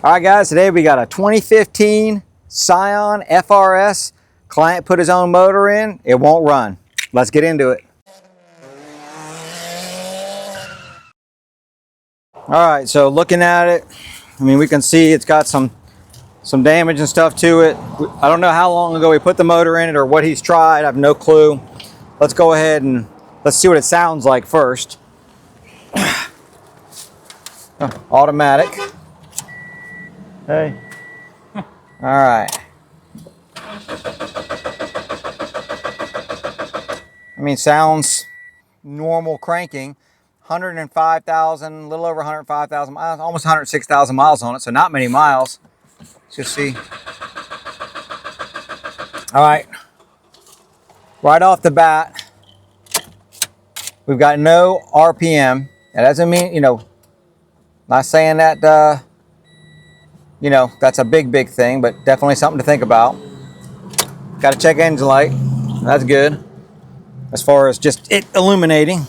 All right, guys, today we got a 2015 Scion FRS. Client put his own motor in. It won't run. Let's get into it. All right, so looking at it, I mean, we can see it's got some damage and stuff to it. I don't know how long ago he put the motor in it or what he's tried. I have no clue. Let's go ahead and let's see what it sounds like first. Automatic. Hey. All right. I mean, sounds normal cranking. 105,000, a little over 105,000 miles, almost 106,000 miles on it, so not many miles. Let's just see. All right. Right off the bat, we've got no RPM. That doesn't mean, not saying that, that's a big thing, but definitely something to think about. Got to check engine light. That's good. As far as just it illuminating.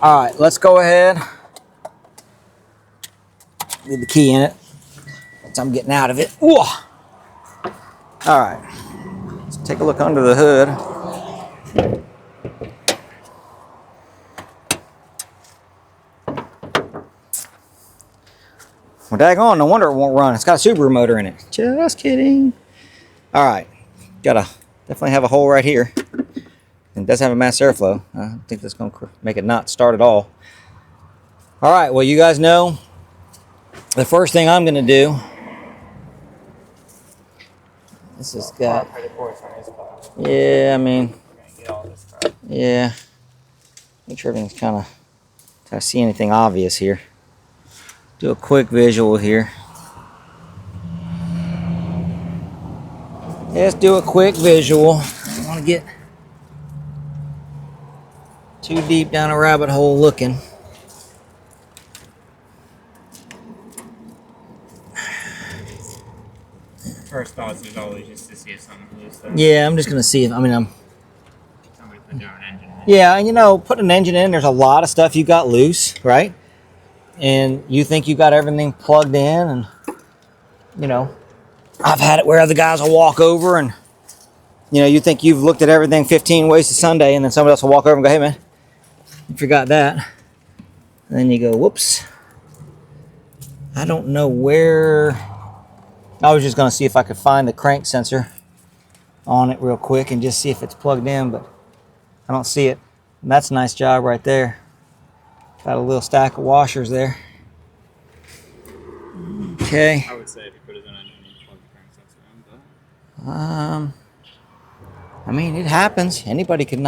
All right, let's go ahead. Need the key in it. Once I'm getting out of it. Whoa. All right. Let's take a look under the hood. Well, daggone, no wonder it won't run. It's got a Subaru motor in it. Just kidding. All right. Gotta definitely have a hole right here. It does have a mass airflow. I don't think that's going to make it not start at all. All right, well, you guys know the first thing I'm going to do. This has got. Yeah, I mean. Yeah. Make sure everything's kind of. If I see anything obvious here. Do a quick visual here. Let's do a quick visual. I don't want to get too deep down a rabbit hole looking. First thoughts is always just to see if something loose. Yeah, I'm just gonna see if somebody put down an engine in. Yeah, and putting an engine in, there's a lot of stuff you got loose, right? And you think you got everything plugged in, and I've had it where other guys will walk over and you think you've looked at everything 15 ways to Sunday, and then somebody else will walk over and go, "Hey man, you forgot that." And then you go, "Whoops. I don't know where." I was just going to see if I could find the crank sensor on it real quick and just see if it's plugged in, but I don't see it. And that's a nice job right there. Got a little stack of washers there. Okay. I would say if you put his own engine, you plug the crank sensor in, but... I mean, it happens. Anybody could,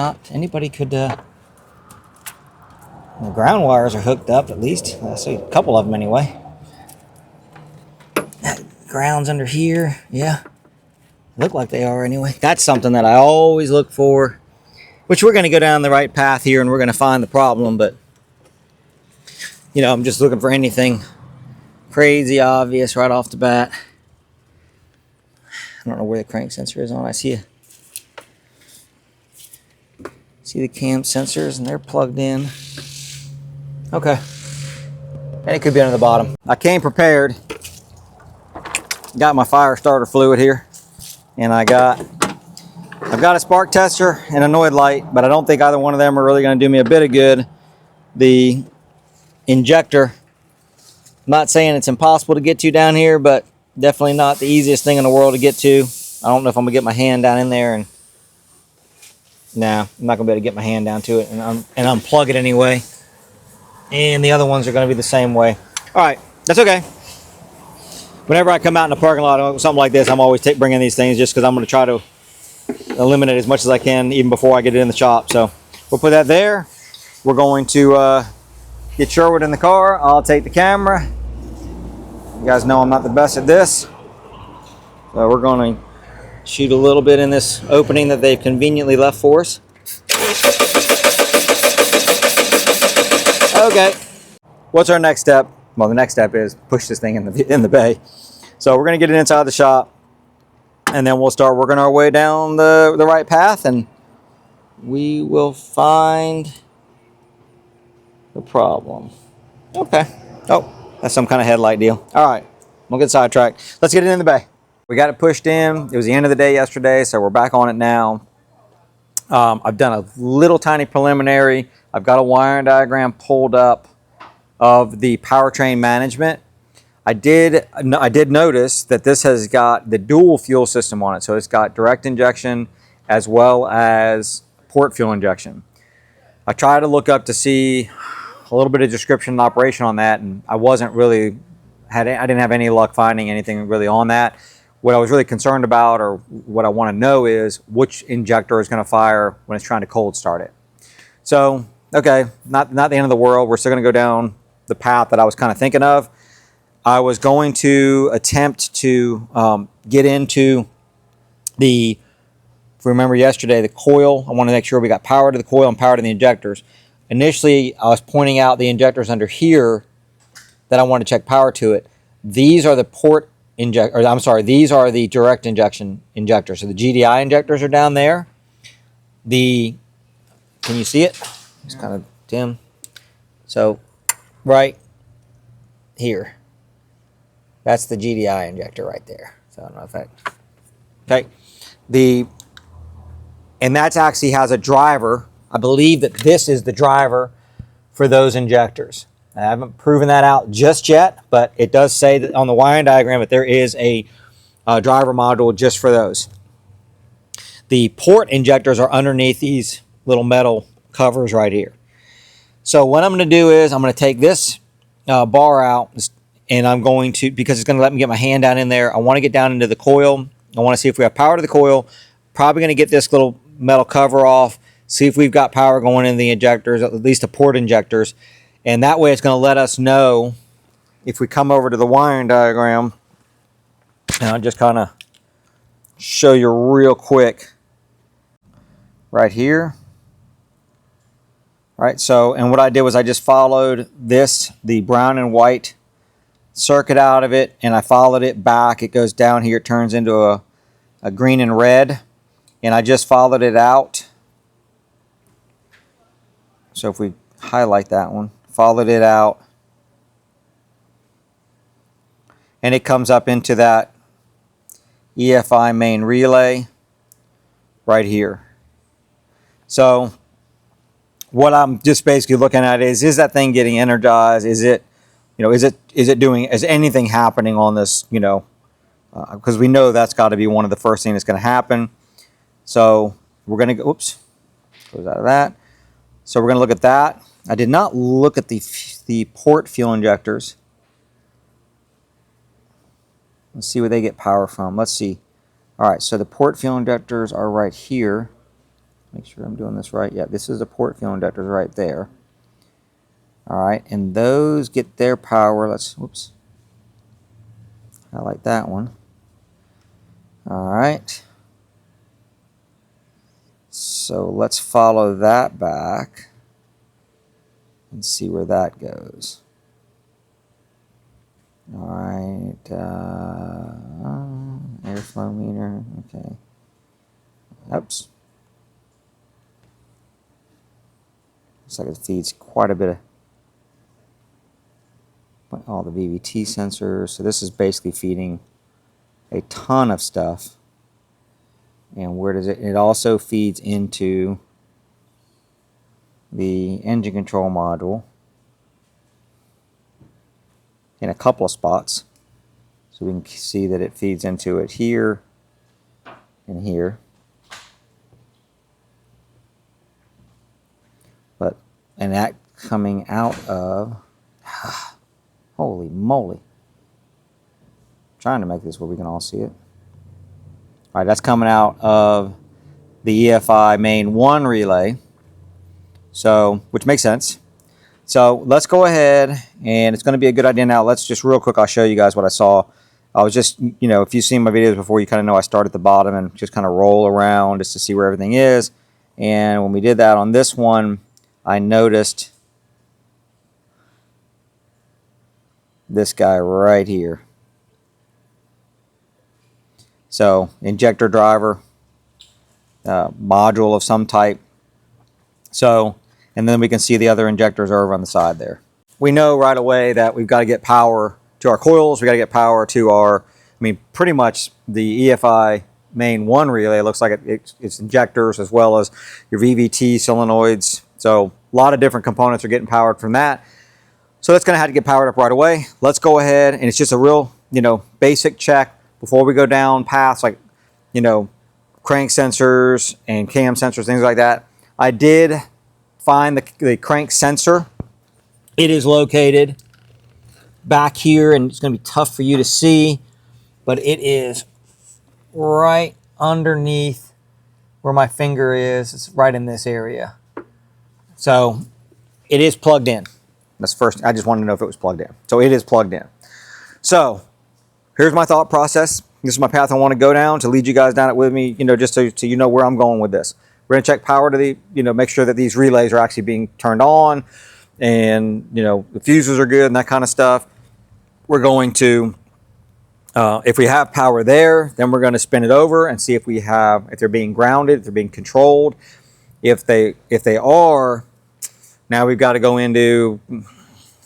the ground wires are hooked up at least. I see a couple of them anyway. Ground's under here. Yeah. Look like they are anyway. That's something that I always look for, which we're going to go down the right path here and we're going to find the problem, but I'm just looking for anything crazy obvious right off the bat. I don't know where the crank sensor is on. I see the cam sensors and they're plugged in. Okay. And it could be under the bottom. I came prepared. Got my fire starter fluid here. And I've got a spark tester and a Noid light, but I don't think either one of them are really going to do me a bit of good. The injector, I'm not saying it's impossible to get to down here, but definitely not the easiest thing in the world to get to. I don't know if I'm going to get my hand down in there, and nah, I'm not going to be able to get my hand down to it and unplug it anyway. And the other ones are going to be the same way. All right, that's okay. Whenever I come out in the parking lot or something like this, I'm always bringing these things just because I'm going to try to eliminate as much as I can even before I get it in the shop. So we'll put that there. We're going to get Sherwood in the car. I'll take the camera. You guys know I'm not the best at this. So we're going to shoot a little bit in this opening that they've conveniently left for us. Okay. What's our next step? Well, the next step is push this thing in the bay. So we're going to get it inside the shop, and then we'll start working our way down the right path, and we will find the problem. Okay. Oh, that's some kind of headlight deal. All right. We'll get sidetracked. Let's get it in the bay. We got it pushed in. It was the end of the day yesterday, so we're back on it now. I've done a little tiny preliminary. I've got a wiring diagram pulled up of the powertrain management. I did notice that this has got the dual fuel system on it. So it's got direct injection as well as port fuel injection. I tried to look up to see a little bit of description and operation on that, and I didn't have any luck finding anything really on that. What I was really concerned about, or what I want to know, is which injector is going to fire when it's trying to cold start it. So, okay, not the end of the world. We're still going to go down the path that I was kind of thinking of. I was going to attempt to get into if you remember yesterday, the coil. I want to make sure we got power to the coil and power to the injectors. Initially, I was pointing out the injectors under here that I want to check power to it. These are the these are the direct injection injectors. So the GDI injectors are down there. Can you see it? It's kind of dim. So right here, that's the GDI injector right there. So I don't know if that, okay. And that actually has a driver. I believe that this is the driver for those injectors. I haven't proven that out just yet, but it does say that on the wiring diagram that there is a driver module just for those. The port injectors are underneath these little metal covers right here. So what I'm going to do is I'm going to take this bar out, and I'm going to, because it's going to let me get my hand down in there, I want to get down into the coil. I want to see if we have power to the coil. Probably going to get this little metal cover off, see if we've got power going in the injectors, at least the port injectors. And that way it's going to let us know if we come over to the wiring diagram. And I'll just kind of show you real quick right here. All right, so, and what I did was I just followed the brown and white circuit out of it, and I followed it back. It goes down here, it turns into a green and red, and I just followed it out. So if we highlight that one, followed it out, and it comes up into that EFI main relay right here. So what I'm just basically looking at is that thing getting energized? Is it, is anything happening on this, because we know that's got to be one of the first things that's going to happen. So we're going to go, oops, goes out of that. So we're going to look at that. I did not look at the port fuel injectors. Let's see where they get power from. Let's see. All right, so the port fuel injectors are right here. Make sure I'm doing this right. Yeah, this is the port fuel injectors right there. All right, and those get their power. Whoops. I like that one. All right. So let's follow that back and see where that goes. All right, airflow meter, okay. Oops. Looks like it feeds quite a bit of all the VVT sensors. So this is basically feeding a ton of stuff. And where does it also feeds into the engine control module in a couple of spots. So we can see that it feeds into it here and here. And that coming out of, holy moly. I'm trying to make this where we can all see it. All right, that's coming out of the EFI main 1 relay. So, which makes sense. So let's go ahead, and it's going to be a good idea now. Let's just real quick, I'll show you guys what I saw. I was just, if you've seen my videos before, you kind of know I start at the bottom and just kind of roll around just to see where everything is. And when we did that on this one, I noticed this guy right here. So injector driver, module of some type. So, and then we can see the other injectors are over on the side there. We know right away that we've got to get power to our coils. We got to get power to our, I mean, pretty much the EFI main 1 relay looks like it's injectors as well as your VVT solenoids. So a lot of different components are getting powered from that. So that's going to have to get powered up right away. Let's go ahead, and it's just a real, basic check before we go down paths like, crank sensors and cam sensors, things like that. I did find the crank sensor. It is located back here, and it's going to be tough for you to see, but it is right underneath where my finger is. It's right in this area. So it is plugged in. That's first. I just wanted to know if it was plugged in. So it is plugged in. So here's my thought process. This is my path I want to go down to lead you guys down it with me, just so you know where I'm going with this. We're going to check power to the, make sure that these relays are actually being turned on and, the fuses are good and that kind of stuff. We're going to, if we have power there, then we're going to spin it over and see if they're being grounded, if they're being controlled. If they are, now we've got to go into, we've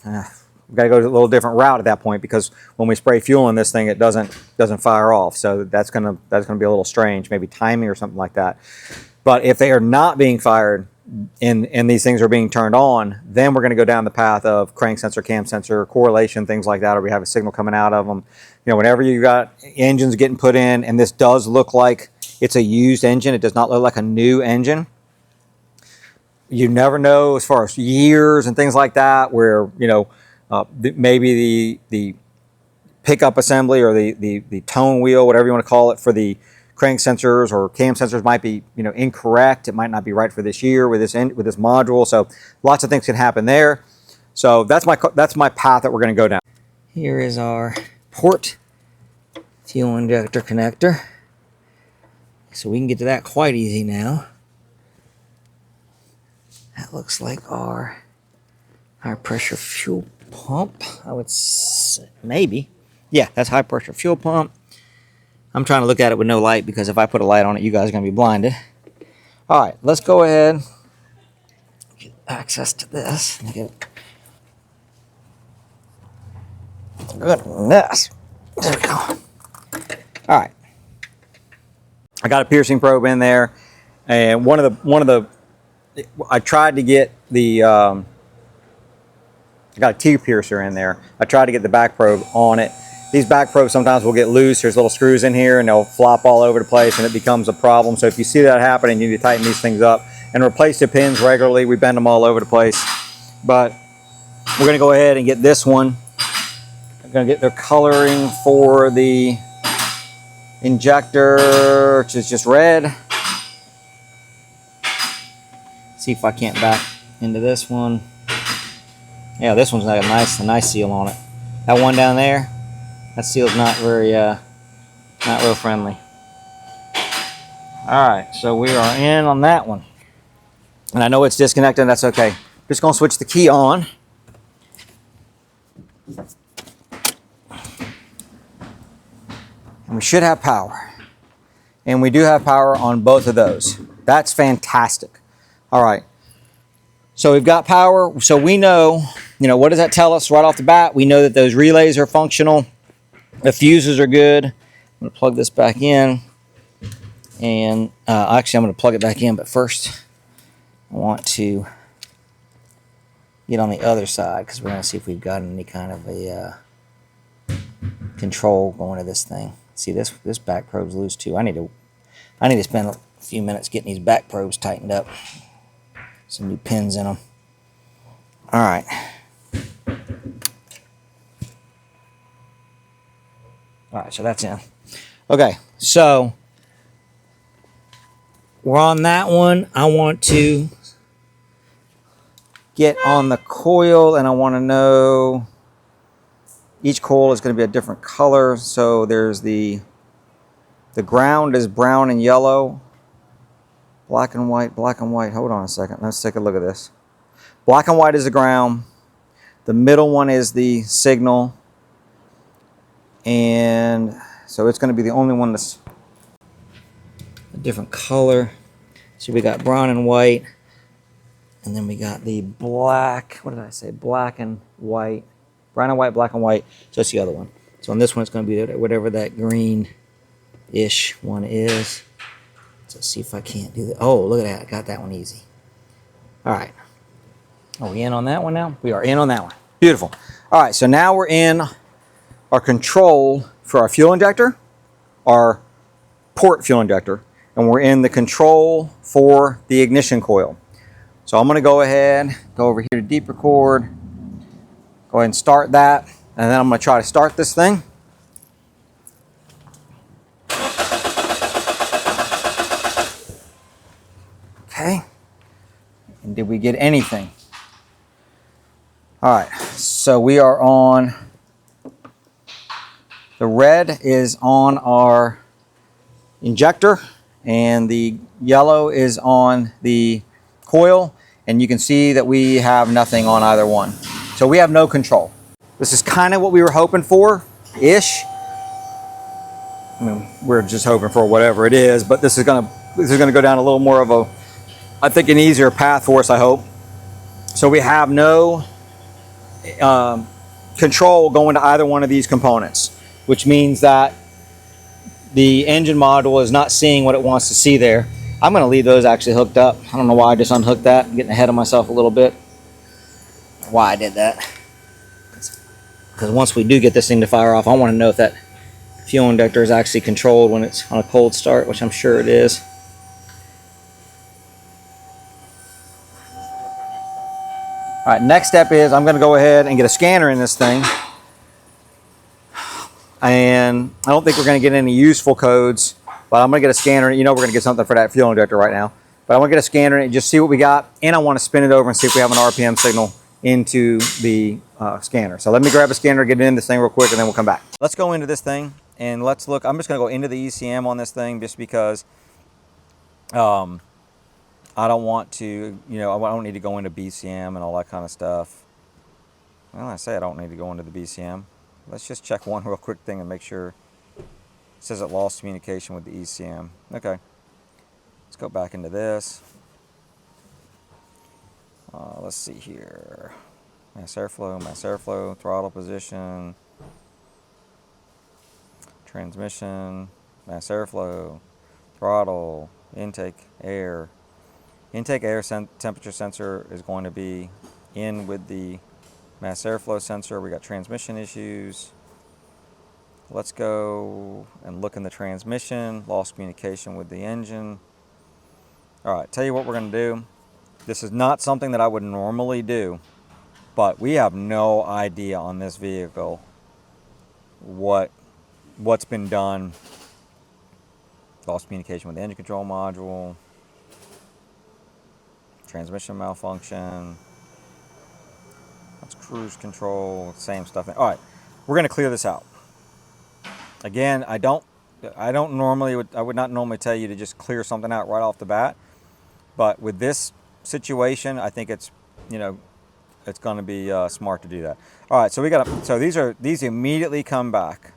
got to go to a little different route at that point, because when we spray fuel in this thing, it doesn't fire off. So that's gonna be a little strange, maybe timing or something like that. But if they are not being fired and these things are being turned on, then we're going to go down the path of crank sensor, cam sensor, correlation, things like that, or we have a signal coming out of them. Whenever you got engines getting put in, and this does look like it's a used engine, it does not look like a new engine. You never know as far as years and things like that, where maybe the pickup assembly or the tone wheel, whatever you want to call it, for the crank sensors or cam sensors might be incorrect. It might not be right for this year with this module. So lots of things can happen there. So that's my path that we're going to go down. Here is our port fuel injector connector. So we can get to that quite easy now. That looks like our high pressure fuel pump. I would say, maybe. Yeah, that's high pressure fuel pump. I'm trying to look at it with no light, because if I put a light on it, you guys are going to be blinded. All right, let's go ahead. Get access to this. Goodness. There we go. All right. I got a piercing probe in there, and one of the I tried to get the I got a T-piercer in there. I tried to get the back probe on it. These back probes sometimes will get loose. There's little screws in here and they'll flop all over the place, and it becomes a problem. So if you see that happening, you need to tighten these things up and replace the pins regularly. We bend them all over the place. But we're going to go ahead and get this one. I'm going to get the coloring for the injector, which is just red. See if I can't back into this one. Yeah, this one's got a nice seal on it. That one down there, that seal's not real friendly. All right, so we are in on that one. And I know it's disconnected, that's okay. Just gonna switch the key on. And we should have power. And we do have power on both of those. That's fantastic. All right, so we've got power. So we know, what does that tell us right off the bat? We know that those relays are functional. The fuses are good. I'm going to plug this back in. And actually, I'm going to plug it back in. But first, I want to get on the other side, because we're going to see if we've got any kind of a control going to this thing. See, this back probe's loose too. I need to spend a few minutes getting these back probes tightened up. Some new pins in them. All right. All right, so that's in. Okay, so we're on that one. I want to get on the coil, and I want to know each coil is going to be a different color. So there's the ground is brown and yellow. Black and white, black and white. Hold on a second. Let's take a look at this. Black and white is the ground. The middle one is the signal. And so it's going to be the only one that's a different color. So we got brown and white. And then we got the black. What did I say? Black and white. brown and white, black and white. So it's the other one. So on this one, it's going to be whatever that green-ish one is. So let's see if I can't do that. Oh, look at that. I got that one easy. All right. Are we in on that one now? We are in on that one. Beautiful. All right, so now we're in our control for our fuel injector, our port fuel injector, and we're in the control for the ignition coil. So I'm going to go ahead, go over here to deep record, go ahead and start that, and then I'm going to try to start this thing. Okay. And did we get anything? All right, so we are on, the red is on our injector and the yellow is on the coil, and you can see that we have nothing on either one. So we have no control. This is kind of what we were hoping for-ish. I mean, we're just hoping for whatever it is, but this is gonna go down a little more of a, I think, an easier path for us, I hope. So we have no control going to either one of these components, which means that the engine module is not seeing what it wants to see there. I'm going to leave those actually hooked up. I don't know why I just unhooked that. I'm getting ahead of myself a little bit. Why I did that. Because once we do get this thing to fire off, I want to know if that fuel injector is actually controlled when it's on a cold start, which I'm sure it is. All right, next step is I'm going to go ahead and get a scanner in this thing. And I don't think we're going to get any useful codes, but I'm going to get a scanner. You know we're going to get something for that fuel injector right now. But I want to get a scanner and just see what we got. And I want to spin it over and see if we have an RPM signal into the scanner. So let me grab a scanner, get it in this thing real quick, and then we'll come back. Let's go into this thing and let's look. I'm just going to go into the ECM on this thing just because I don't want to, I don't need to go into BCM and all that kind of stuff. Well, I say I don't need to go into the BCM. Let's just check one real quick thing and make sure. It says it lost communication with the ECM. Okay. Let's go back into this. Let's see here. Mass airflow, throttle position, transmission, mass airflow, throttle, intake air. Intake air temperature sensor is going to be in with the mass airflow sensor. We got transmission issues. Let's go and look in the transmission. Lost communication with the engine. All right, tell you what we're going to do. This is not something that I would normally do, but we have no idea on this vehicle what's been done. Lost communication with the engine control module. Transmission malfunction. That's cruise control, same stuff. All right, we're going to clear this out. Again, I would not normally tell you to just clear something out right off the bat, but with this situation, I think it's it's going to be smart to do that. All right, so these immediately come back.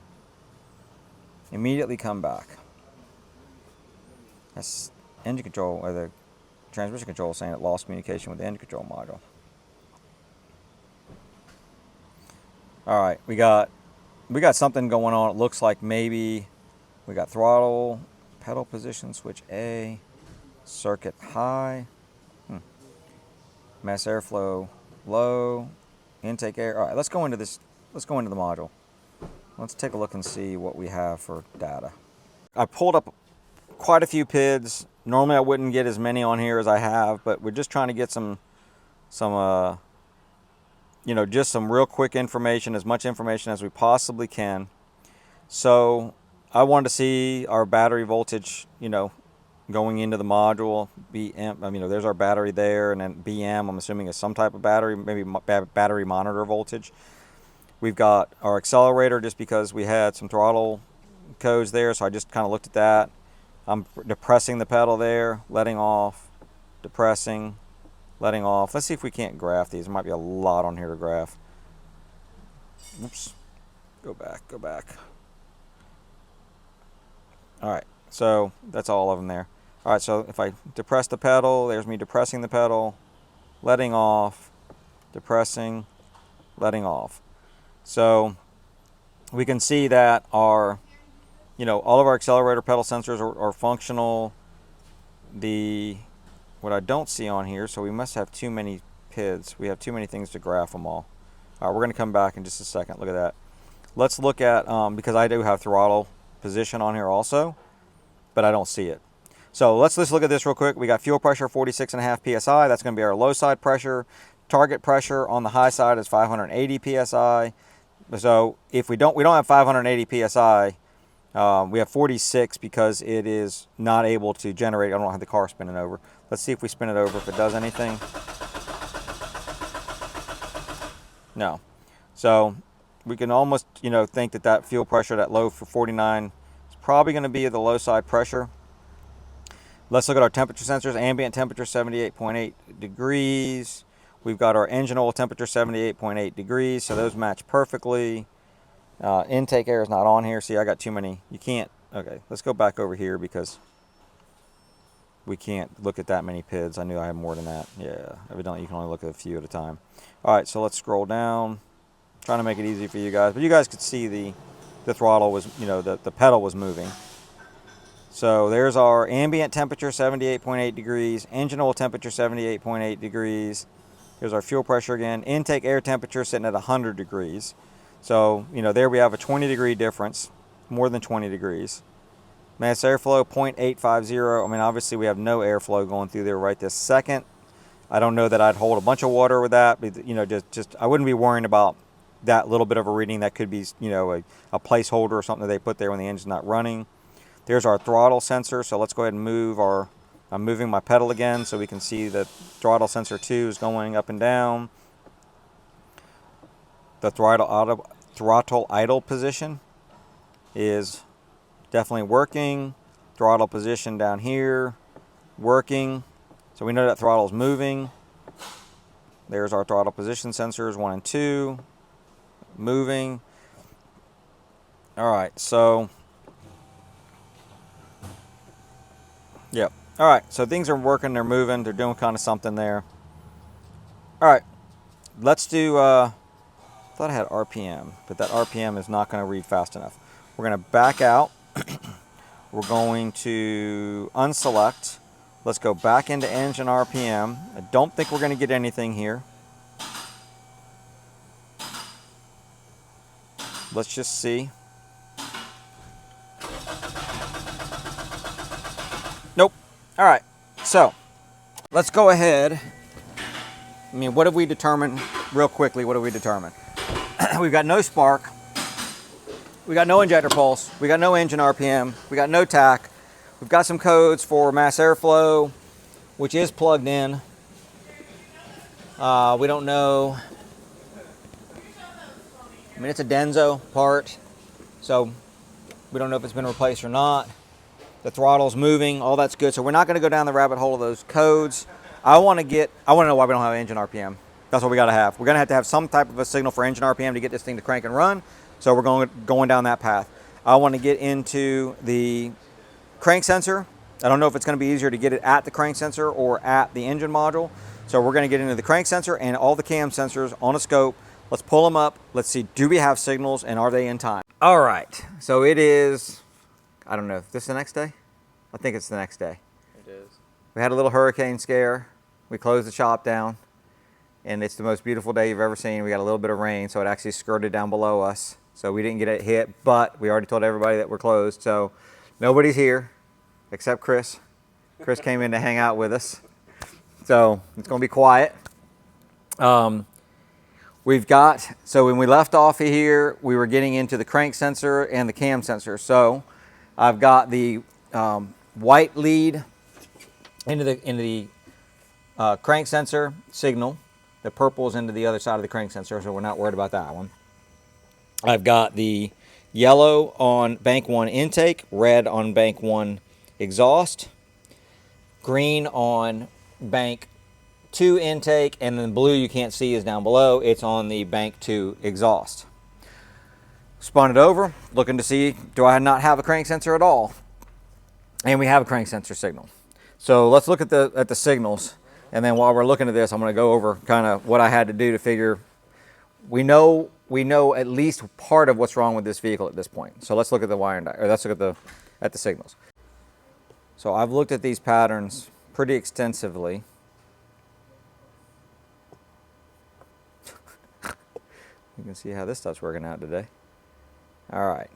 That's engine control, or the transmission control saying it lost communication with the engine control module. All right, we got something going on. It looks like maybe we got throttle, pedal position switch A, circuit high, mass airflow low, intake air. All right, let's go into this. Let's go into the module. Let's take a look and see what we have for data. I pulled up quite a few PIDs. Normally I wouldn't get as many on here as I have, but we're just trying to get some just some real quick information, as much information as we possibly can. So I wanted to see our battery voltage, going into the module. BM, there's our battery there, and then BM, I'm assuming, is some type of battery, maybe battery monitor voltage. We've got our accelerator, just because we had some throttle codes there, so I just kind of looked at that. I'm depressing the pedal there, letting off, depressing, letting off. Let's see if we can't graph these. There might be a lot on here to graph. Oops. Go back. All right, so that's all of them there. All right, so if I depress the pedal, there's me depressing the pedal, letting off, depressing, letting off. So we can see that our, all of our accelerator pedal sensors are functional. What I don't see on here, so we must have too many PIDs. We have too many things to graph them all. All right, we're going to come back in just a second. Look at that. Let's look at, because I do have throttle position on here also, but I don't see it. So let's just look at this real quick. We got fuel pressure 46.5 psi. That's going to be our low side pressure. Target pressure on the high side is 580 psi. So if we don't have 580 psi, we have 46 because it is not able to generate. I don't have the car spinning over. Let's see if we spin it over, if it does anything. No. So we can almost, think that fuel pressure, that low for 49, is probably going to be the low side pressure. Let's look at our temperature sensors. Ambient temperature 78.8 degrees. We've got our engine oil temperature 78.8 degrees, so those match perfectly. Intake air is not on here. See, I got too many. You can't. Okay, let's go back over here because we can't look at that many PIDs. I knew I had more than that. Yeah, evidently you can only look at a few at a time. All right, so let's scroll down. Trying to make it easy for you guys, but you guys could see the throttle was, the pedal was moving. So there's our ambient temperature 78.8 degrees, engine oil temperature 78.8 degrees. Here's our fuel pressure again. Intake air temperature sitting at 100 degrees. So, there we have a 20-degree difference, more than 20 degrees. Mass airflow 0.850. I mean, obviously we have no airflow going through there right this second. I don't know that I'd hold a bunch of water with that, but, just I wouldn't be worrying about that little bit of a reading. That could be, a placeholder or something that they put there when the engine's not running. There's our throttle sensor. So let's go ahead and move I'm moving my pedal again so we can see that throttle sensor 2 is going up and down. The throttle idle position is definitely working. Throttle position down here, working. So we know that throttle is moving. There's our throttle position sensors 1 and 2, moving. All right, so, yep. All right, so things are working, they're moving, they're doing kind of something there. All right, let's do, I thought I had RPM, but that RPM is not going to read fast enough. We're going to back out. We're going to unselect. Let's go back into engine RPM. I don't think we're going to get anything here. Let's just see. Nope. All right, so let's go ahead. I mean, what have we determined real quickly? What have we determined? We've got no spark. We got no injector pulse. We got no engine RPM. We got no tach. We've got some codes for mass airflow, which is plugged in. We don't know. I mean, it's a Denso part, so we don't know if it's been replaced or not. The throttle's moving, all that's good. So we're not going to go down the rabbit hole of those codes. I want to know why we don't have engine RPM. That's what we got to have. We're going to have some type of a signal for engine RPM to get this thing to crank and run. So we're going down that path. I want to get into the crank sensor. I don't know if it's going to be easier to get it at the crank sensor or at the engine module. So we're going to get into the crank sensor and all the cam sensors on a scope. Let's pull them up. Let's see, do we have signals and are they in time? All right, so it is, I don't know, is this the next day? I think it's the next day. It is. We had a little hurricane scare. We closed the shop down and it's the most beautiful day you've ever seen. We got a little bit of rain, so it actually skirted down below us. So we didn't get it hit, but we already told everybody that we're closed. So nobody's here except Chris. Chris came in to hang out with us. So it's gonna be quiet. So when we left off here, we were getting into the crank sensor and the cam sensor. So I've got the white lead into the crank sensor signal. The purple is into the other side of the crank sensor, so we're not worried about that one. I've got the yellow on bank 1 intake, red on bank 1 exhaust, green on bank 2 intake, and then blue you can't see is down below. It's on the bank 2 exhaust. Spun it over, looking to see, do I not have a crank sensor at all? And we have a crank sensor signal. So let's look at the signals, and then while we're looking at this, I'm going to go over kind of what I had to do to figure. We know we know at least part of what's wrong with this vehicle at this point. So let's look at the wiring, or let's look at the signals. So I've looked at these patterns pretty extensively. You can see how this stuff's working out today. All right.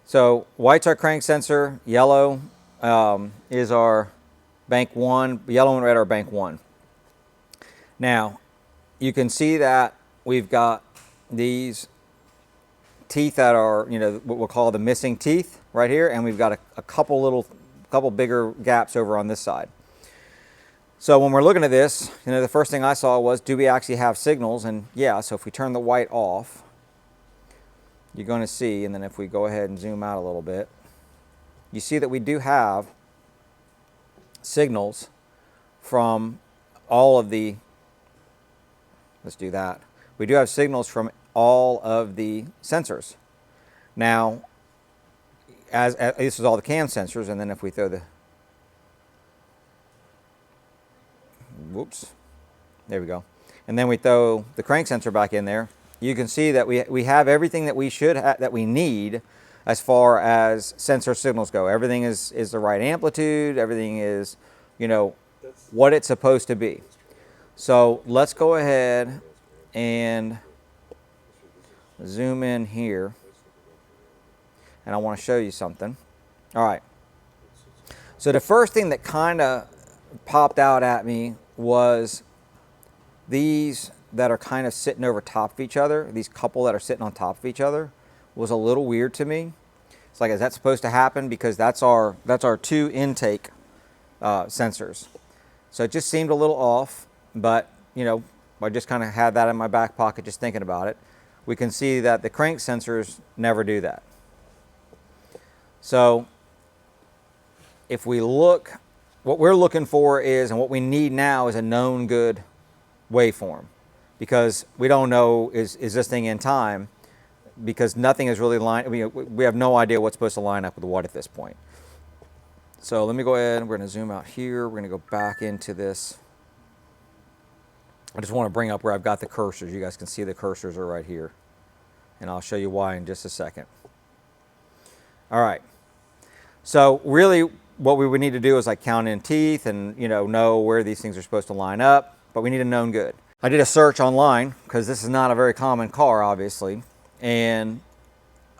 So white's our crank sensor, yellow is our bank 1, yellow and red are bank 1. Now, you can see that we've got these teeth that are, you know, what we'll call the missing teeth right here, and we've got a couple bigger gaps over on this side. So when we're looking at this, you know, the first thing I saw was, do we actually have signals? And yeah, so if we turn the white off, you're going to see, and then if we go ahead and zoom out a little bit, you see that we do have signals from all of the, let's do that. We do have signals from all of the sensors. Now, as this is all the cam sensors, and then if we throw the, whoops, there we go. And then we throw the crank sensor back in there, you can see that we have everything that we should that we need as far as sensor signals go. Everything is the right amplitude, everything is, you know, what it's supposed to be. So let's go ahead and zoom in here, and I want to show you something. All right. So the first thing that kind of popped out at me was these that are kind of sitting over top of each other. These couple that are sitting on top of each other was a little weird to me. It's like, is that supposed to happen? Because that's our 2 intake sensors. So it just seemed a little off, but you know, I just kind of had that in my back pocket just thinking about it. We can see that the crank sensors never do that. So if we look, what we're looking for is, and what we need now is a known good waveform, because we don't know, is this thing in time, because nothing is really lined, we have no idea what's supposed to line up with what at this point. So let me go ahead, we're going to zoom out here, we're going to go back into this. I just want to bring up where I've got the cursors. You guys can see the cursors are right here, and I'll show you why in just a second. All right, so really what we would need to do is like count in teeth and, you know where these things are supposed to line up, but we need a known good. I did a search online, because this is not a very common car, obviously, and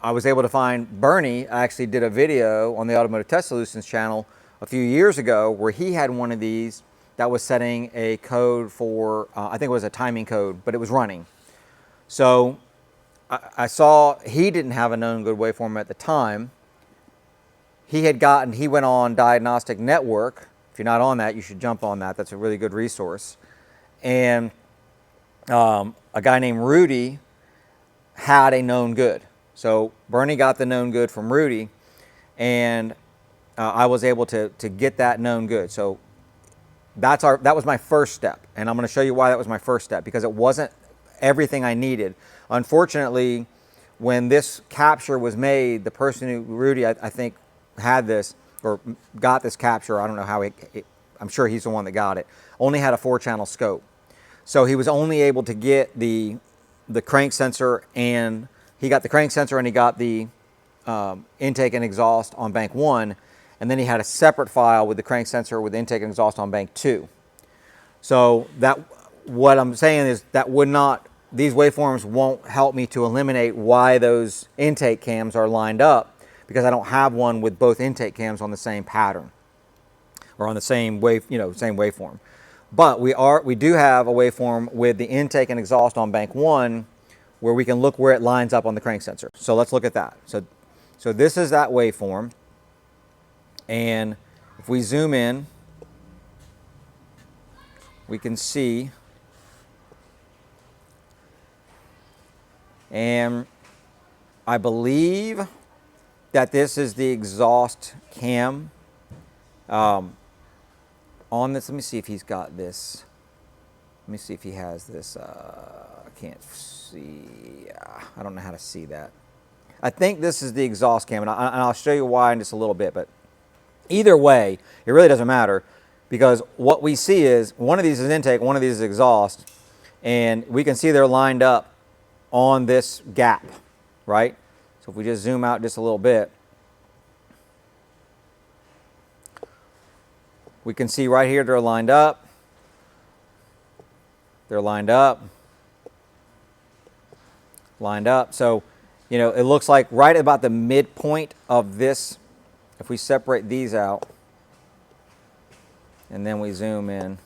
I was able to find Bernie actually did a video on the Automotive Test Solutions channel a few years ago where he had one of these that was setting a code for, I think it was a timing code, but it was running. So I saw he didn't have a known good waveform at the time. He went on Diagnostic Network. If you're not on that, you should jump on that. That's a really good resource. And a guy named Rudy had a known good. So Bernie got the known good from Rudy, and I was able to get that known good. So that was my first step, and I'm going to show you why that was my first step, because it wasn't everything I needed. Unfortunately, when this capture was made, the person who, Rudy, I think, had this, or got this capture, I don't know how I'm sure he's the one that got it, only had a 4-channel scope. So he was only able to get the crank sensor, and he got the crank sensor and he got the intake and exhaust on bank 1, and then he had a separate file with the crank sensor with intake and exhaust on bank 2. So what I'm saying is that these waveforms won't help me to eliminate why those intake cams are lined up, because I don't have one with both intake cams on the same pattern or on the same same waveform. But we do have a waveform with the intake and exhaust on bank 1 where we can look where it lines up on the crank sensor. So let's look at that. So this is that waveform, and if we zoom in, we can see, and I believe that this is the exhaust cam on this. Let me see if he's got this. Let me see if he has this. I can't see. I don't know how to see that. I think this is the exhaust cam, and I'll show you why in just a little bit. But either way, it really doesn't matter, because what we see is one of these is intake, one of these is exhaust, and we can see they're lined up on this gap, right? So if we just zoom out just a little bit, we can see right here they're lined up. They're lined up. Lined up. So, you know, it looks like right about the midpoint of this, if we separate these out, and then we zoom in,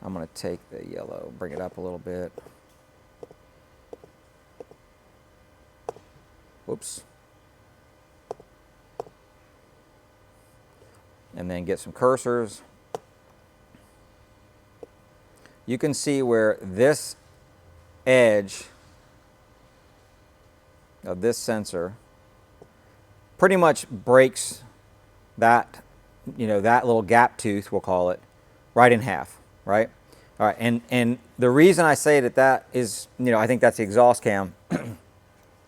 I'm going to take the yellow, bring it up a little bit. Whoops. And then get some cursors. You can see where this edge of this sensor pretty much breaks that, you know, that little gap tooth, we'll call it, right in half, right? All right, and the reason I say that is, you know, I think that's the exhaust cam,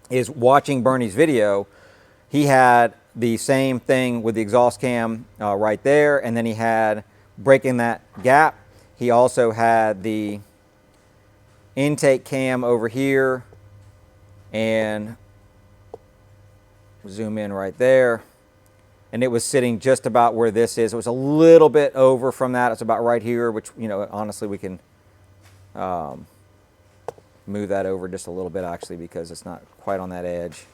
is watching Bernie's video, he had the same thing with the exhaust cam right there, and then he had breaking that gap. He also had the intake cam over here, and zoom in right there, and it was sitting just about where this is. It was a little bit over from that. It's about right here, which, you know, honestly we can move that over just a little bit actually, because it's not quite on that edge.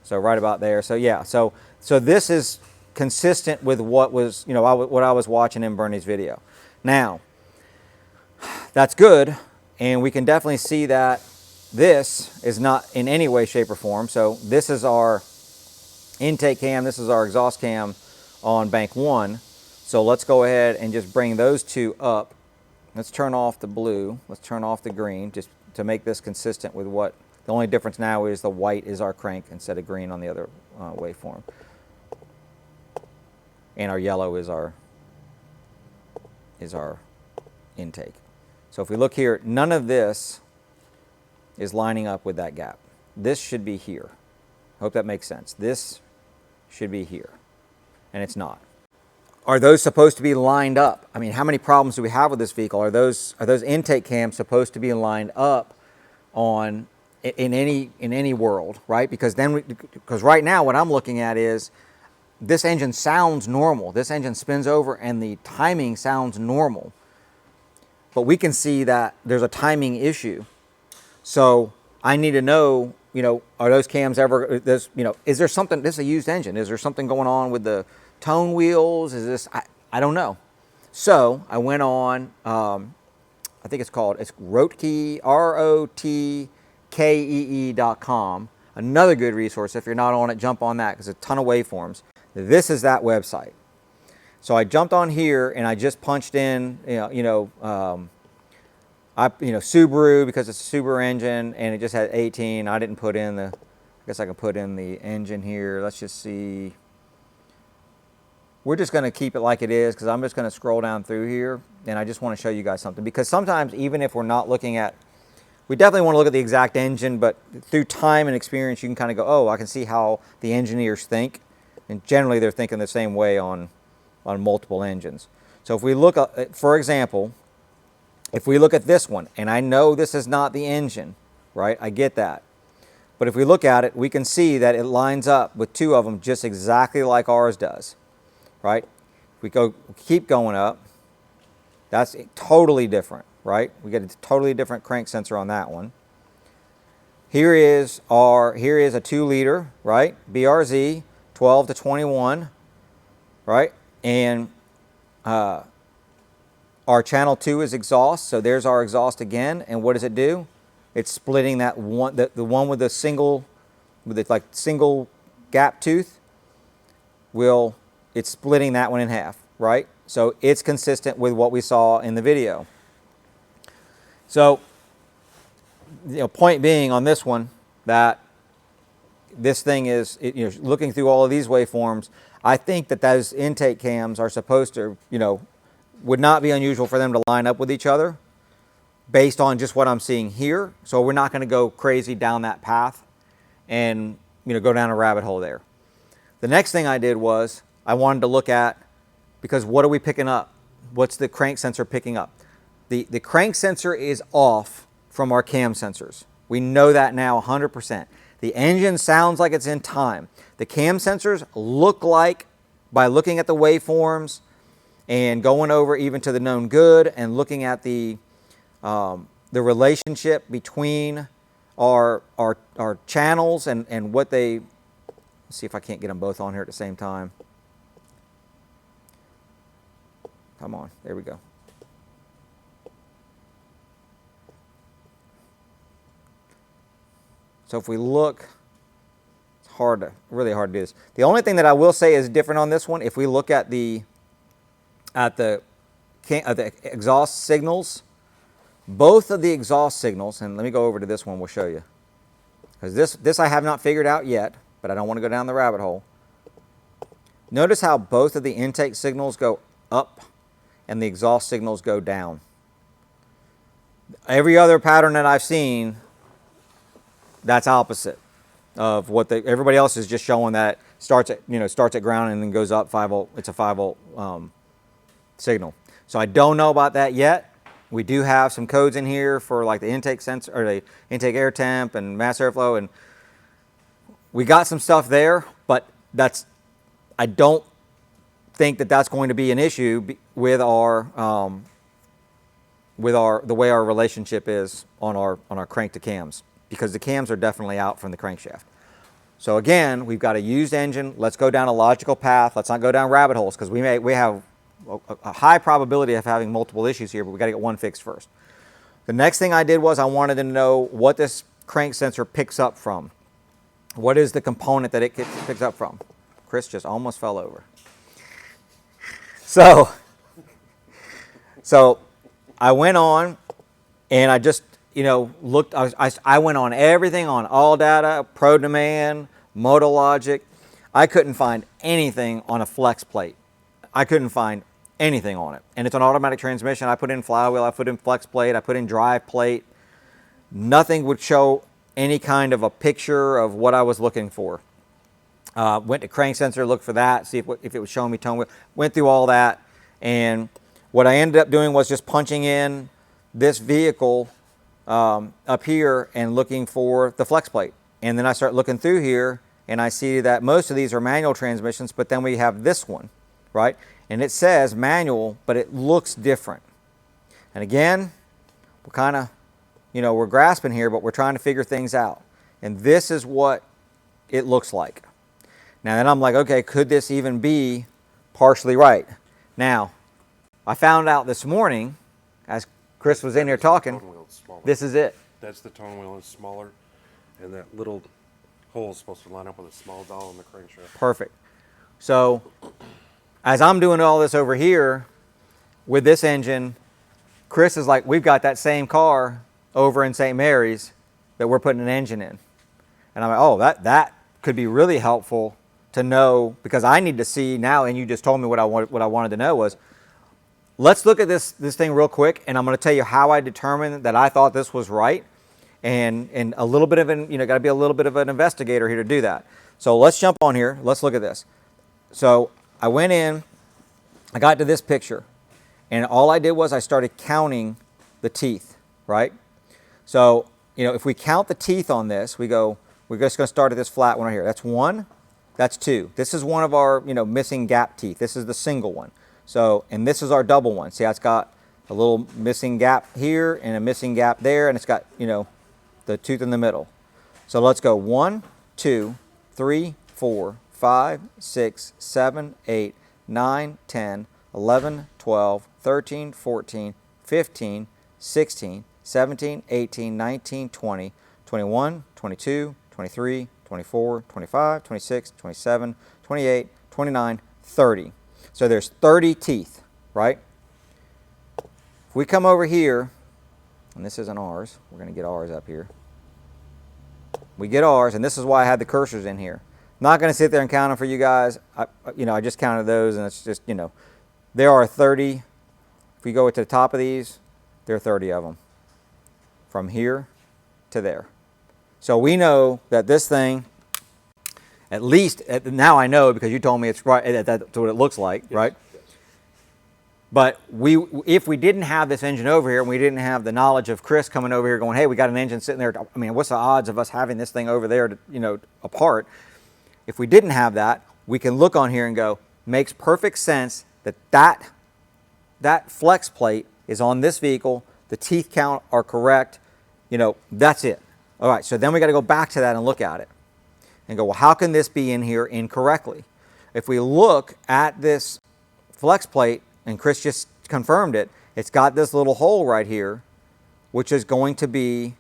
So right about there. So yeah, so this is consistent with what was, you know, what I was watching in Bernie's video. Now, that's good, and we can definitely see that this is not in any way, shape, or form. So this is our intake cam, this is our exhaust cam on bank 1. So let's go ahead and just bring those two up. Let's turn off the blue, let's turn off the green, just to make this consistent with what, the only difference now is the white is our crank instead of green on the other waveform. And our yellow is our intake. So if we look here, none of this is lining up with that gap. This should be here. Hope that makes sense. This should be here, and it's not. Are those supposed to be lined up? I mean, how many problems do we have with this vehicle? Are those intake cams supposed to be lined up on in any world, right? Because then because right now what I'm looking at is this engine sounds normal. This engine spins over and the timing sounds normal. But we can see that there's a timing issue. So I need to know, you know, are those cams ever, you know, is there something, this is a used engine, is there something going on with the tone wheels? Is this, I don't know. So I went on, I think it's Rotkey, ROTKEE.com. Another good resource. If you're not on it, jump on that, because a ton of waveforms. This is that website. So I jumped on here and I just punched in, Subaru, because it's a Subaru engine, and it just had 18. I didn't put in I guess I can put in the engine here. Let's just see. We're just going to keep it like it is, because I'm just going to scroll down through here, and I just want to show you guys something. Because sometimes, even if we're not looking at, we definitely want to look at the exact engine, but through time and experience, you can kind of go, oh, I can see how the engineers think. And generally, they're thinking the same way on multiple engines. So if we look at, for example, if we look at this one, and I know this is not the engine, right? I get that. But if we look at it, we can see that it lines up with two of them just exactly like ours does, right? If we keep going up, that's totally different, right? We get a totally different crank sensor on that one. Here is a 2-liter, right? BRZ, 12 to 21, right? And our channel 2 is exhaust, so there's our exhaust again. And what does it do? It's splitting that one, the one with the single gap tooth. It's splitting that one in half, right? So it's consistent with what we saw in the video. So, point being on this one, that this thing is, looking through all of these waveforms, I think that those intake cams are supposed to, would not be unusual for them to line up with each other based on just what I'm seeing here. So we're not going to go crazy down that path and, go down a rabbit hole there. The next thing I did was I wanted to look at, because what are we picking up? what's the crank sensor picking up? The crank sensor is off from our cam sensors. We know that now 100%. The engine sounds like it's in time. The cam sensors look like, by looking at the waveforms and going over even to the known good and looking at the relationship between our channels and what they, let's see if I can't get them both on here at the same time. Come on, there we go. So if we look, it's really hard to do this. The only thing that I will say is different on this one, if we look at the exhaust signals, both of the exhaust signals, and let me go over to this one, we'll show you. Because this I have not figured out yet, but I don't want to go down the rabbit hole. Notice how both of the intake signals go up and the exhaust signals go down. Every other pattern that I've seen, that's opposite of what everybody else is just showing that starts at ground and then goes up 5 volt. It's a 5 volt signal. So I don't know about that yet. We do have some codes in here for like the intake sensor or the intake air temp and mass airflow, and we got some stuff there, but I don't think that that's going to be an issue with the way our relationship is on our crank to cams, because the cams are definitely out from the crankshaft. So again, we've got a used engine. Let's go down a logical path. Let's not go down rabbit holes, because we have a high probability of having multiple issues here, but we got to get one fixed first. The next thing I did was I wanted to know what this crank sensor picks up from. What is the component that it picks up from? Chris just almost fell over. So I went on and I just, looked. I went on everything, on All Data, Pro Demand, MotoLogic. I couldn't find anything on a flex plate. I couldn't find anything on it. And it's an automatic transmission. I put in flywheel, I put in flex plate, I put in drive plate. Nothing would show any kind of a picture of what I was looking for. Went to crank sensor, looked for that, see if it was showing me tone wheel. Went through all that, and what I ended up doing was just punching in this vehicle up here and looking for the flex plate. And then I start looking through here, and I see that most of these are manual transmissions, but then we have this one, right? And it says manual, but it looks different. And again, we're kind of, we're grasping here, but we're trying to figure things out. And this is what it looks like. Now then I'm like, okay, could this even be partially right? Now, I found out this morning, as Chris was in here talking, this is it. That's the tone wheel is smaller, and that little hole is supposed to line up with a small dowel in the crankshaft. Perfect. So, as I'm doing all this over here with this engine, Chris is like, we've got that same car over in St. Mary's that we're putting an engine in. And I'm like, oh, that could be really helpful to know, because I need to see now, and you just told me what I wanted to know was, let's look at this thing real quick, and I'm going to tell you how I determined that I thought this was right, and a little bit of got to be a little bit of an investigator here to do that. So let's jump on here. Let's look at this. So I went in, I got to this picture, and all I did was I started counting the teeth, right? So, if we count the teeth on this, we're just going to start at this flat one right here. That's 1, that's 2. This is one of our, missing gap teeth. This is the single one. So, and this is our double one. See how it's got a little missing gap here and a missing gap there, and it's got, the tooth in the middle. So let's go 1, 2, 3, 4, 5, 6, 7, 8, 9, 10, 11, 12, 13, 14, 15, 16, 17, 18, 19, 20, 21, 22, 23, 24, 25, 26, 27, 28, 29, 30. So there's 30 teeth, right? If we come over here, and this isn't ours, we're going to get ours up here. We get ours, and this is why I had the cursors in here. I'm not going to sit there and count them for you guys. I just counted those, and it's just, there are 30. If we go to the top of these, there are 30 of them. From here to there. So we know that this thing, at least, now I know because you told me it's right, that's what it looks like, yes, right? Yes. But if we didn't have this engine over here and we didn't have the knowledge of Chris coming over here going, hey, we got an engine sitting there. I mean, what's the odds of us having this thing over there, apart? If we didn't have that, we can look on here and go, makes perfect sense that flex plate is on this vehicle. The teeth count are correct. That's it. All right, so then we got to go back to that and look at it and go, well, how can this be in here incorrectly? If we look at this flex plate, and Chris just confirmed it, it's got this little hole right here, which is going to be,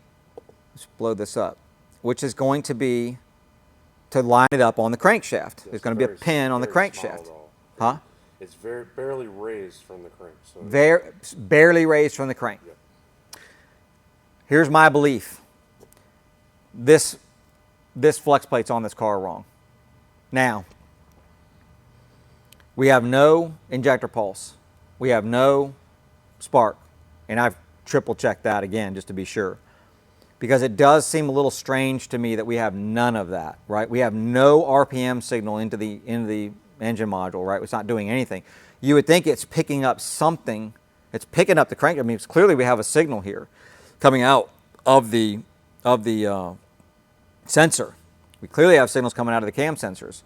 let's blow this up, which is going to be to line it up on the crankshaft. There's going to be a pin on the crankshaft. Huh? It's barely raised from the crank. So barely raised from the crank. Yep. Here's my belief. This flex plate's on this car wrong. Now, we have no injector pulse. We have no spark. And I've triple checked that again just to be sure. Because it does seem a little strange to me that we have none of that, right? We have no RPM signal into the engine module, right? It's not doing anything. You would think it's picking up something. It's picking up the crank. I mean, it's clearly we have a signal here coming out of the sensor. We clearly have signals coming out of the cam sensors.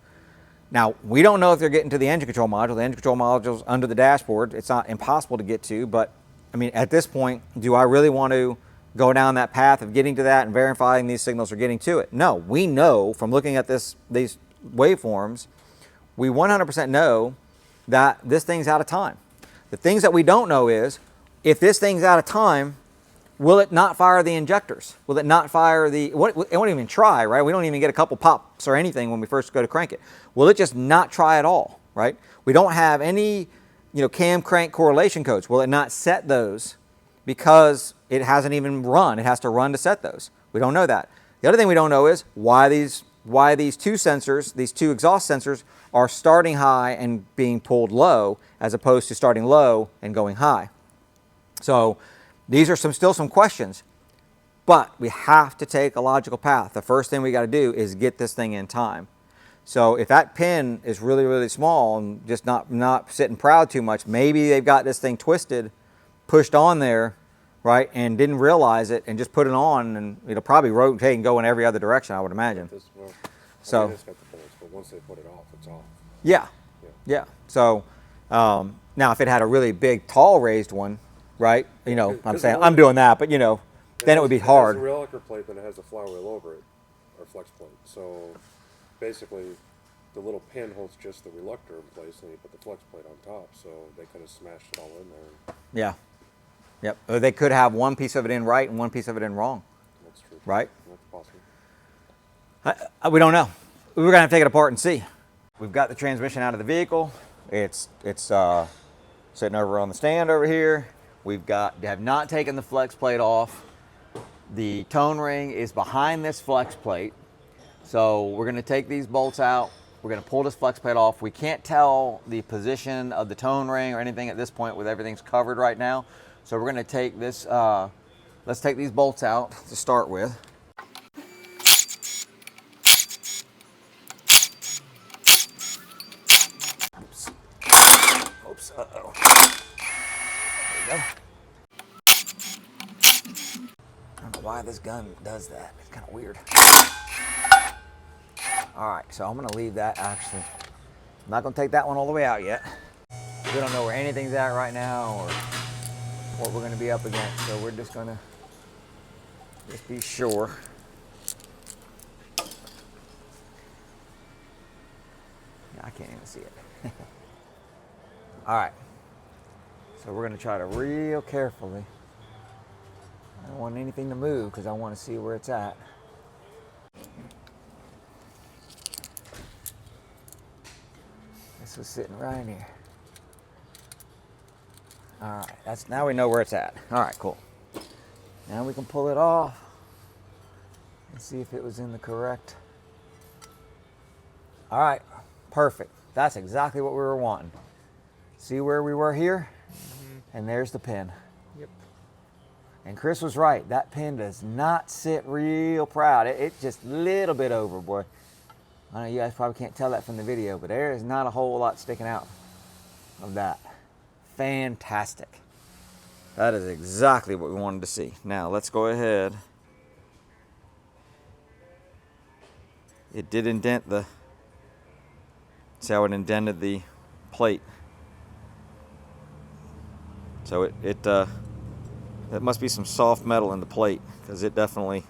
Now, we don't know if they're getting to the engine control module. The engine control module is under the dashboard. It's not impossible to get to, but I mean, at this point, do I really want to go down that path of getting to that and verifying these signals are getting to it? No, we know from looking at these waveforms, we 100% know that this thing's out of time. The things that we don't know is, if this thing's out of time, will it not fire the injectors? Will it not fire it won't even try, right? We don't even get a couple pops or anything when we first go to crank it. Will it just not try at all, right? We don't have any, cam crank correlation codes. Will it not set those because it hasn't even run? It has to run to set those. We don't know that. The other thing we don't know is why these two sensors, these two exhaust sensors, are starting high and being pulled low as opposed to starting low and going high. So these are still some questions, but we have to take a logical path. The first thing we got to do is get this thing in time. So if that pin is really, really small and just not sitting proud too much, maybe they've got this thing twisted, pushed on there, right, and didn't realize it and just put it on, and it'll probably rotate and go in every other direction, I would imagine. It's So got the pins, but once they put it off, it's off. Yeah. So now if it had a really big, tall raised one, right, I'm saying I'm doing that, but then it would be hard. It has a relictor plate, then it has a flywheel over it, or flex plate. So basically, the little pin holds just the reluctor in place, and you put the flex plate on top. So they could have smashed it all in there. Yeah. Yep. Or they could have one piece of it in right and one piece of it in wrong. That's true. Right? That's possible. We don't know. We're going to have to take it apart and see. We've got the transmission out of the vehicle. It's sitting over on the stand over here. We have not taken the flex plate off. The tone ring is behind this flex plate. So we're going to take these bolts out. We're going to pull this flex plate off. We can't tell the position of the tone ring or anything at this point with everything's covered right now. So we're going to take this, let's take these bolts out to start with. Oops, uh-oh. There we go. I don't know why this gun does that. It's kind of weird. All right, so I'm gonna leave that actually. I'm not gonna take that one all the way out yet. We don't know where anything's at right now or what we're gonna be up against, so we're just gonna be sure. I can't even see it. All right, so we're gonna try to real carefully. I don't want anything to move because I want to see where it's at. This was sitting right in here. All right, now we know where it's at. All right, cool. Now we can pull it off and see if it was in the correct. All right, perfect. That's exactly what we were wanting. See where we were here? Mm-hmm. And there's the pin. Yep. And Chris was right. That pin does not sit real proud. It's just a little bit over, boy. I know you guys probably can't tell that from the video, but there is not a whole lot sticking out of that. fantastic. That is exactly what we wanted to see. Now let's go ahead. It did indent the, see how it indented the plate. So that must be some soft metal in the plate, because it definitely,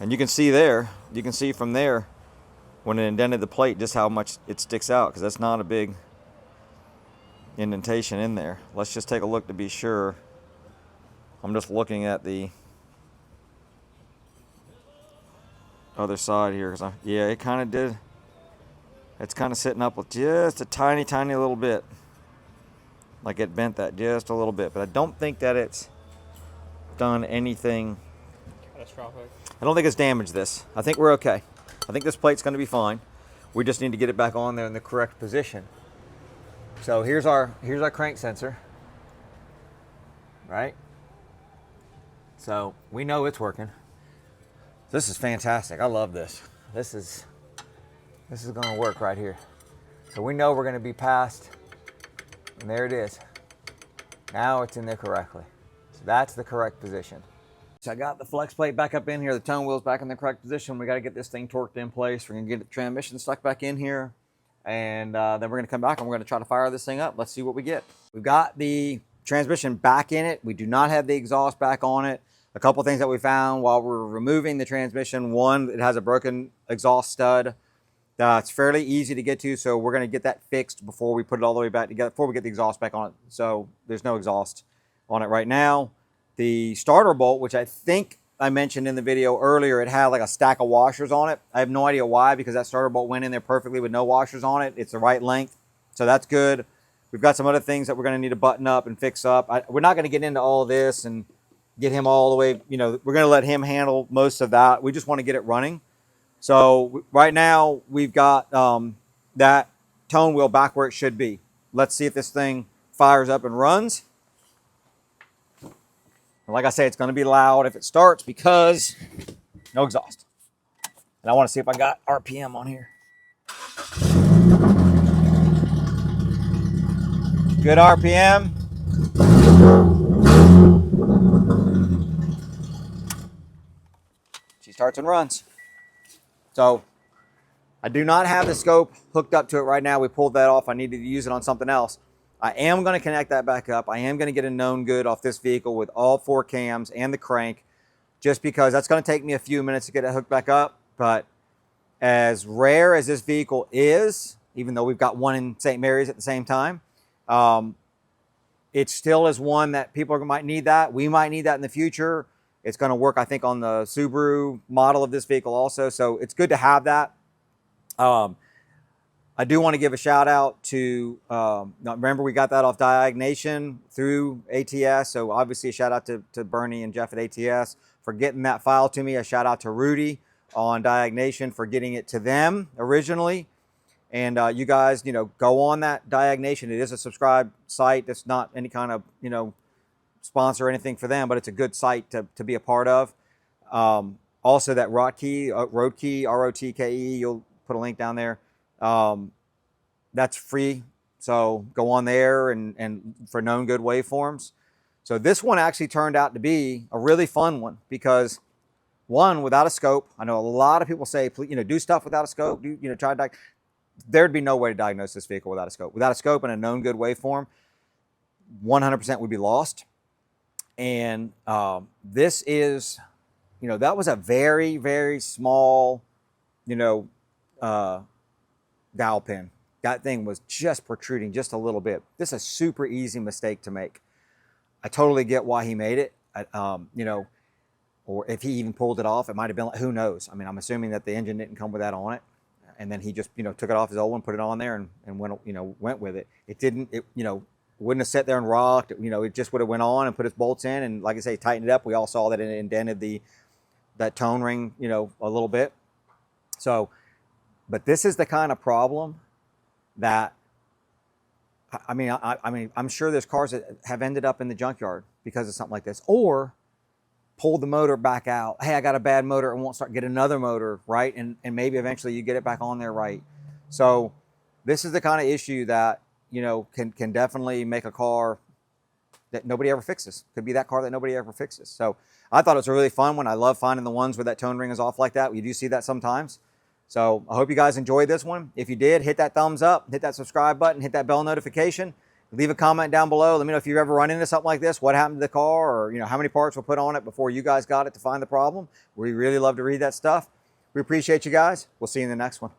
and you can see there, you can see from there when it indented the plate just how much it sticks out, because that's not a big indentation in there. Let's just take a look to be sure. I'm just looking at the other side here, because yeah, it kind of did. It's kind of sitting up with just a tiny little bit, like it bent that just a little bit, but I don't think that it's done anything Catastrophic. I don't think it's damaged this. I think we're okay. I think this plate's going to be fine. We just need to get it back on there in the correct position. So here's our crank sensor, right? So we know it's working. This is fantastic. I love this. This is going to work right here. So we know we're going to be past, and there it is. Now it's in there correctly. So that's the correct position. So I got the flex plate back up in here, the tone wheel's back in the correct position. We got to get this thing torqued in place. We're going to get the transmission stuck back in here, and then we're going to come back and we're going to try to fire this thing up. Let's see what we get. We've got the transmission back in it. We do not have the exhaust back on it. A couple things that we found while we're removing the transmission. One, it has a broken exhaust stud. It's fairly easy to get to, so we're going to get that fixed before we put it all the way back together, before we get the exhaust back on it. So there's no exhaust on it right now. The starter bolt, which I think I mentioned in the video earlier, it had like a stack of washers on it. I have no idea why, because that starter bolt went in there perfectly with no washers on it. It's the right length, so that's good. We've got some other things that we're going to need to button up and fix up. We're not going to get into all of this and get him all the way, you know, we're going to let him handle most of that. We just want to get it running. So right now we've got that tone wheel back where it should be. Let's see if this thing fires up and runs. And like I say, it's going to be loud if it starts because no exhaust. And I want to see if I got RPM on here. Good RPM. She starts and runs. So I do not have the scope hooked up to it right now. We pulled that off. I needed to use it on something else. I am going to connect that back up. I am going to get a known good off this vehicle with all 4 cams and the crank, just because that's going to take me a few minutes to get it hooked back up. But as rare as this vehicle is, even though we've got one in St. Mary's at the same time, it still is one that people might need that. We might need that in the future. It's going to work, I think, on the Subaru model of this vehicle also. So it's good to have that. I do want to give a shout out to, remember we got that off Diagnation through ATS. So obviously a shout out to Bernie and Jeff at ATS for getting that file to me. A shout out to Rudy on Diagnation for getting it to them originally. And you guys, you know, go on that Diagnation. It is a subscribed site. It's not any kind of, you know, sponsor or anything for them, but it's a good site to be a part of. Also that Rotkey, ROTKE, you'll put a link down there. That's free. So go on there and for known good waveforms. So this one actually turned out to be a really fun one because one, without a scope, I know a lot of people say, you know, do stuff without a scope, try to there'd be no way to diagnose this vehicle without a scope. Without a scope and a known good waveform, 100% would be lost. And this is, you know, that was a very, very small, you know, dowel pin. That thing was just protruding just a little bit. This is a super easy mistake to make. I totally get why he made it. You know, or if he even pulled it off, it might have been like, who knows? I mean, I'm assuming that the engine didn't come with that on it. And then he just, you know, took it off his old one, put it on there and went with it. It didn't, you know, wouldn't have sat there and rocked. You know, it just would have went on and put his bolts in. And like I say, tightened it up. We all saw that it indented that tone ring, you know, a little bit. So, but this is the kind of problem that, I mean, I'm sure there's cars that have ended up in the junkyard because of something like this, or pull the motor back out. Hey, I got a bad motor and won't get another motor, right? And maybe eventually you get it back on there, right? So this is the kind of issue that you know, can definitely make a car that nobody ever fixes. Could be that car that nobody ever fixes. So I thought it was a really fun one. I love finding the ones where that tone ring is off like that. You do see that sometimes. So I hope you guys enjoyed this one. If you did, hit that thumbs up, hit that subscribe button, hit that bell notification. Leave a comment down below. Let me know if you've ever run into something like this, what happened to the car, or you know how many parts were put on it before you guys got it to find the problem. We really love to read that stuff. We appreciate you guys. We'll see you in the next one.